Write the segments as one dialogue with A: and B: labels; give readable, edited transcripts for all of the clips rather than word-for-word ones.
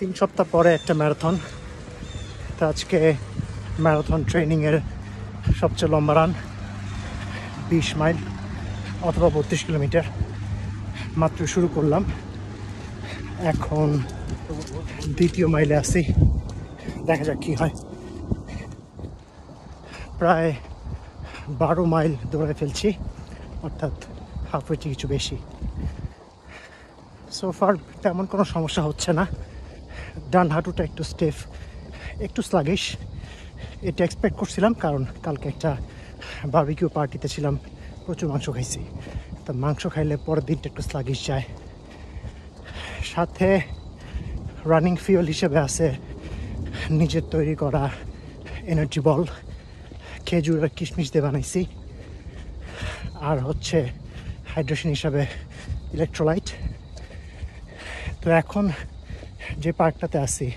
A: 3 সপ্তাহ পরে একটা ম্যারাথন। তো আজকে ম্যারাথন ট্রেনিংয়ের সবচেয়ে লম্বা রান 20 মাইল অথবা 32 কিলোমিটার মাত্র শুরু করলাম। এখন দ্বিতীয় মাইলে আছি, দেখা যাক কী হয়। প্রায় 12 মাইল দৌড়ে ফেলছি, অর্থাৎ হাফওয়েটি কিছু বেশি। সোফার তেমন কোনো সমস্যা হচ্ছে না। ডান হাঁটুটা একটু স্টেফ, একটু স্লাগিশ। এটা এক্সপেক্ট করছিলাম, কারণ কালকে একটা বারবিকিউ পার্টিতে ছিলাম, প্রচুর মাংস খাইছি। তো মাংস খাইলে পরের দিনটা একটু স্লাগিশ যায়। সাথে রানিং ফিউল হিসেবে আছে নিজের তৈরি করা এনার্জি বল, খেজুর আর কিশমিশ দিয়ে বানাইছি। আর হচ্ছে হাইড্রেশন হিসাবে ইলেকট্রোলাইট। তো এখন যে পার্কটাতে আছি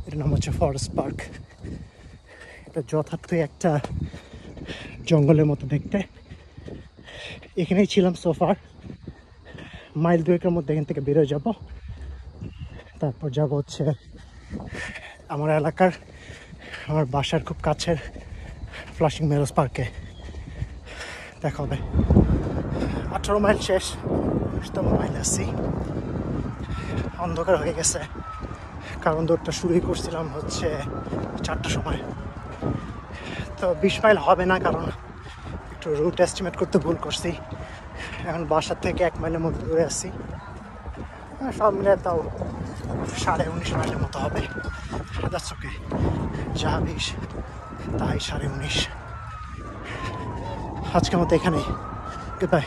A: এটার নাম হচ্ছে ফরেস্ট পার্ক। এটা যথার্থই একটা জঙ্গলের মতো দেখতে। এখানেই ছিলাম সোফার। মাইল 2 মধ্যে এখান থেকে বেরোয় যাব, তারপর যাব হচ্ছে আমার এলাকার, আমার বাসার খুব কাছের ফ্লাশিং মেরোজ পার্কে। দেখা হবে। 18 মাইল শেষ, 19তম মাইল আছি। অন্ধকার হয়ে গেছে, কারণ দৌড়টা শুরুই করছিলাম হচ্ছে 4টার সময়। তো 20 মাইল হবে না, কারণ একটু রুট এস্টিমেট করতে ভুল করছি। এখন বাসার থেকে 1 মাইলের মধ্যে দূরে আসছি। সব মিলে তাও 19.5 মাইলের মতো হবে। দ্যাটস ওকে, যা 20 তাই 19.5। আজকের মতো এখানেই, গুড বাই।